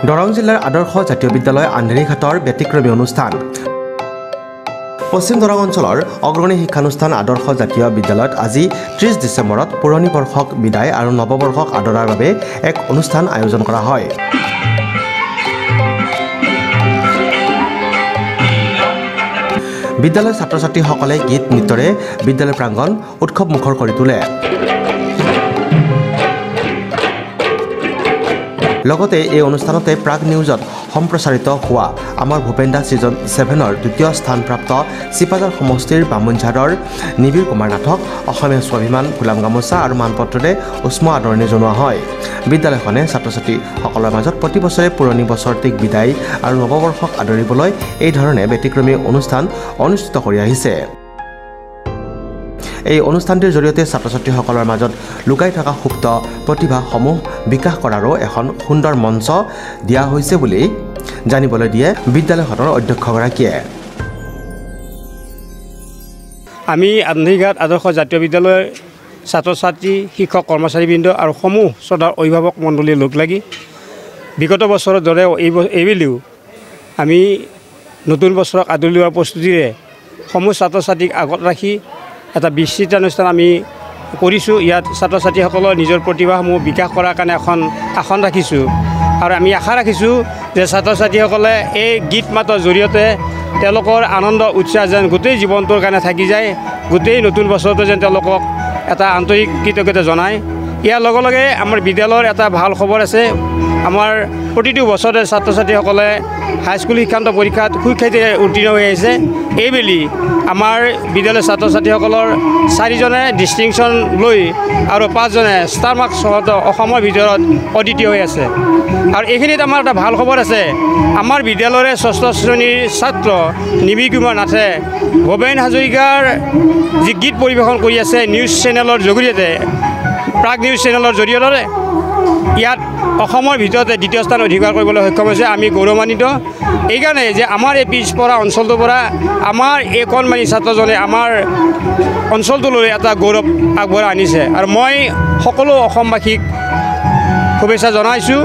দৰং জিলাৰ আদৰ্শ জাতীয় বিদ্যালয় আন্ধেৰীঘাটৰ ব্যতিক্ৰমী অনুষ্ঠান। পশ্চিম দৰং অঞ্চলৰ অগ্ৰণী শিক্ষানুষ্ঠান আদৰ্শ জাতীয় বিদ্যালয়ত আজি 30 ডিচেম্বৰত পুৰণি বৰ্ষক বিদায় আৰু নৱবৰ্ষক আদৰাৰ বাবে এক অনুষ্ঠান আয়োজন কৰা হয়। বিদ্যালয়ৰ ছাত্ৰ-ছাত্ৰীসকলে গীত নৃত্যৰে বিদ্যালয় প্ৰাংগণ উৎসৱমুখৰ কৰি তোলে। লগতে এই অনুষ্ঠানতে প্ৰাগ নিউজত সম্প্ৰচাৰিত হোৱা আমাৰ ভূপেন দাস ছিজন 7ৰ দ্বিতীয় স্থানপ্ৰাপ্ত চিপাঝাৰ সমষ্টিৰ বামুণঝাৰৰ নিবিৰ কুমাৰ নাথক অসমীয়া স্বাভিমান ফুলাম গামোচা আৰু মানপত্ৰৰে উষ্ম আদৰণি জনোৱা হয়। বিদ্যালয়খনে ছাত্ৰ-ছাত্ৰীসকলৰ মাজত প্ৰতি বছৰে পুৰণি বছৰটিক বিদায় আৰু নৱবৰ্ষক আদৰিবলৈ এই ধৰণে ব্যতিক্ৰমী অনুষ্ঠান অনুষ্ঠিত কৰি আহিছে। এই অনুষ্ঠানটিৰ জৰিয়তে ছাত্ৰ-ছাত্ৰীসকলৰ মাজত লুকাই থকা সুপ্ত প্ৰতিভাসমূহ বিকাশ কৰাৰো এখন সুন্দৰ মঞ্চ দিয়া হৈছে বুলি জানিবলৈ দিয়ে বিদ্যালয়খনৰ অধ্যক্ষগৰাকীয়ে। আমি আন্ধেৰীঘাট আদৰ্শ জাতীয় বিদ্যালয়ৰ ছাত্ৰ-ছাত্ৰী, শিক্ষক, কৰ্মচাৰীবৃন্দ আৰু সমূহ শ্ৰদ্ধাৰ অভিভাৱক মণ্ডলীয়ে লগ লাগি বিগত বছৰৰ দৰে এইবেলিও আমি নতুন বছৰক আদৰি লোৱাৰ প্ৰস্তুতিৰে সমূহ ছাত্ৰ-ছাত্ৰীক আগত ৰাখি এটা বিস্তৃত অনুষ্ঠান আমি কৰিছোঁ। ইয়াত ছাত্ৰ-ছাত্ৰীসকলৰ নিজৰ প্ৰতিভাসমূহ বিকাশ কৰাৰ কাৰণে এখন আসন ৰাখিছোঁ আৰু আমি আশা ৰাখিছোঁ যে ছাত্ৰ-ছাত্ৰীসকলে এই গীত মাতৰ জৰিয়তে তেওঁলোকৰ আনন্দ উৎসাহ যেন গোটেই জীৱনটোৰ কাৰণে থাকি যায়, গোটেই নতুন বছৰটো যেন তেওঁলোকক এটা আন্তৰিক কৃতজ্ঞতা জনায়। ইয়াৰ লগে লগে আমাৰ বিদ্যালয়ৰ এটা ভাল খবৰ আছে। আমাৰ প্ৰতিটো বছৰতে ছাত্ৰ-ছাত্ৰীসকলে হাইস্কুল শিক্ষান্ত পৰীক্ষাত সুখ্যাতিৰে উত্তীৰ্ণ হৈ আহিছে। এইবেলি আমাৰ বিদ্যালয়ৰ ছাত্ৰ-ছাত্ৰীসকলৰ 4জনে ডিষ্টিংশ্যন লৈ আৰু 5জনে ষ্টাৰ মাৰ্কছ সহ অসমৰ ভিতৰত অদ্বিতীয় হৈ আছে। আৰু এইখিনিত আমাৰ এটা ভাল খবৰ আছে। আমাৰ বিদ্যালয়ৰে 6ষ্ঠ শ্ৰেণীৰ ছাত্ৰ নিবিৰ কুমাৰ নাথে ভূপেন হাজৰিকাৰ যি গীত পৰিৱেশন কৰি আছে নিউজ চেনেলৰ জৰিয়তে, প্ৰাগ নিউজ চেনেলৰ জৰিয়তে ইয়াত অসমৰ ভিতৰতে দ্বিতীয় স্থান অধিকাৰ কৰিবলৈ সক্ষম হৈছে। আমি গৌৰৱান্বিত এইকাৰণে যে আমাৰ এই পিছপৰা অঞ্চলটোৰ পৰা আমাৰ এই কণমানি ছাত্ৰজনে আমাৰ অঞ্চলটোলৈ এটা গৌৰৱ আগবঢ়াই আনিছে আৰু মই সকলো অসমবাসীক শুভেচ্ছা জনাইছোঁ।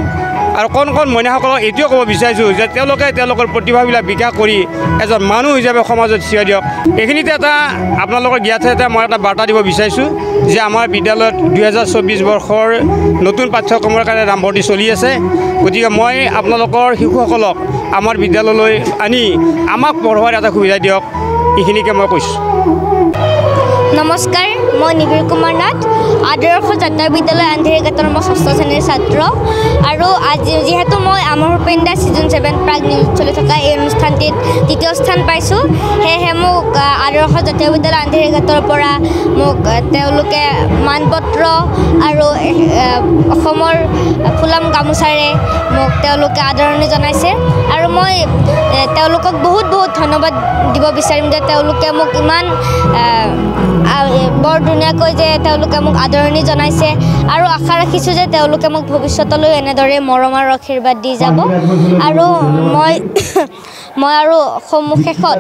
আৰু কণ মইনাসকলক এইটোৱে ক'ব বিচাৰিছোঁ যে তেওঁলোকে তেওঁলোকৰ প্ৰতিভাবিলাক বিকাশ কৰি এজন মানুহ হিচাপে সমাজত থিয় দিয়ক। এইখিনিতে এটা আপোনালোকৰ জ্ঞাতে মই এটা বাৰ্তা দিব বিচাৰিছোঁ যে আমাৰ বিদ্যালয়ত 2024 বৰ্ষৰ নতুন পাঠ্যক্ৰমৰ কাৰণে নামভৰ্তি চলি আছে। গতিকে মই আপোনালোকৰ শিশুসকলক আমাৰ বিদ্যালয়লৈ আনি আমাক পঢ়োৱাৰ এটা সুবিধা দিয়ক, এইখিনিকে মই কৈছোঁ। নমস্কাৰ, মই নিবিৰ কুমাৰ নাথ, আদৰ্শ জাতীয় বিদ্যালয় আন্ধেৰীঘাটৰ মই 6ষ্ঠ শ্ৰেণীৰ ছাত্ৰ। আৰু আজি যিহেতু মই আমাৰ ভূপেন দাস ছিজন 7 প্ৰাগ নিউজ চলি থকা এই অনুষ্ঠানটিত দ্বিতীয় স্থান পাইছোঁ, সেয়েহে মোক আদৰ্শ জাতীয় বিদ্যালয় আন্ধেৰীঘাটৰ পৰা মোক তেওঁলোকে মানপত্ৰ আৰু অসমৰ ফুলাম গামোচাৰে মোক তেওঁলোকে আদৰণি জনাইছে। আৰু মই তেওঁলোকক বহুত ধন্যবাদ দিব বিচাৰিম যে তেওঁলোকে মোক ইমান বৰ ধুনীয়াকৈ যে তেওঁলোকে মোক আদৰণি জনাইছে আৰু আশা ৰাখিছোঁ যে তেওঁলোকে মোক ভৱিষ্যতলৈ এনেদৰে মৰম আৰু আশীৰ্বাদ দি যাব। আৰু মই আৰু শেষত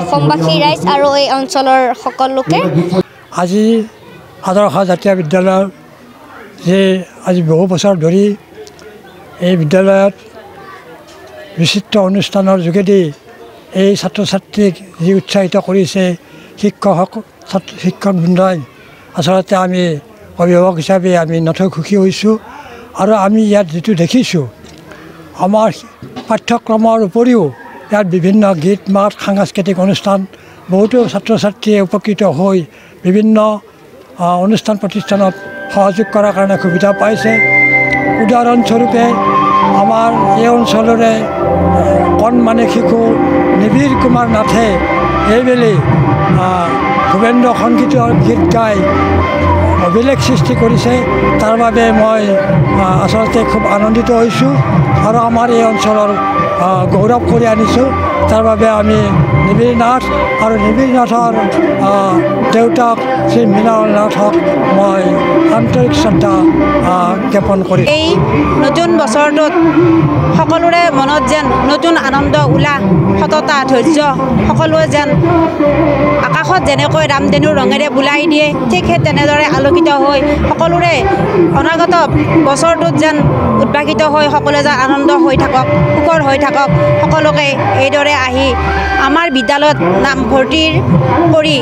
অসমবাসী ৰাইজ আৰু এই অঞ্চলৰ সকলোকে আজি আদৰ্শ জাতীয় বিদ্যালয়ৰ যে আজি বহু বছৰ ধৰি এই বিদ্যালয়ত বিচিত্ৰ অনুষ্ঠানৰ যোগেদি এই ছাত্ৰ ছাত্ৰীক যি উৎসাহিত কৰিছে শিক্ষকবৃন্দই, আচলতে আমি অভিভাৱক হিচাপে আমি নথৈ সুখী হৈছোঁ। আৰু আমি ইয়াত যিটো দেখিছোঁ, আমাৰ পাঠ্যক্ৰমৰ উপৰিও ইয়াত বিভিন্ন গীত মাত, সাংস্কৃতিক অনুষ্ঠান, বহুতো ছাত্ৰ ছাত্ৰীয়ে উপকৃত হৈ বিভিন্ন অনুষ্ঠান প্ৰতিষ্ঠানত সহযোগ কৰাৰ কাৰণে সুবিধা পাইছে। উদাহৰণস্বৰূপে আমাৰ এই অঞ্চলৰে কণমানি শিশু নিবিৰ কুমাৰ নাথে এইবেলি ভূপেন্দ্ৰ সংগীতৰ গীত গাই অভিলেখ সৃষ্টি কৰিছে। তাৰ বাবে মই আচলতে খুব আনন্দিত হৈছোঁ আৰু আমাৰ এই অঞ্চলৰ গৌৰৱ কৰি আনিছোঁ। তাৰ বাবে আমি নিবিড় নাথ আৰু নিবিড় নাথৰ দেউতাক শ্ৰী মৃণাল নাথক মই আন্তৰিক শ্ৰদ্ধা জ্ঞাপন কৰিছোঁ। এই নতুন বছৰটোত সকলোৰে মনত যেন নতুন আনন্দ উল্লাস সততা ধৈৰ্য সকলোৱে যেন আকাশত যেনেকৈ ৰামধেনুৰ ৰঙেৰে বুলাই দিয়ে ঠিক সেই তেনেদৰে আলোকিত হৈ সকলোৰে অনাগত বছৰটোত যেন উদ্ভাসিত হৈ সকলোৱে যেন আনন্দ হৈ থাকক সুখৰ হৈ থাকক সকলোকে এইদৰে আহি আমাৰ বিদ্যালয়ত নামভৰ্তিৰ কৰি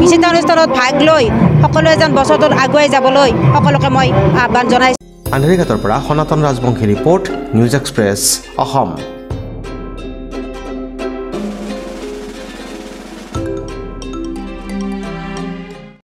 বিচিত্ৰ অনুষ্ঠানত ভাগ লৈ সকলোৱে যেন বছৰটোত আগুৱাই যাবলৈ সকলোকে মই আহ্বান জনাইছোঁ। আন্ধেৰিঘাটৰ পৰা সনাতন Rajbongshi report news express Assam.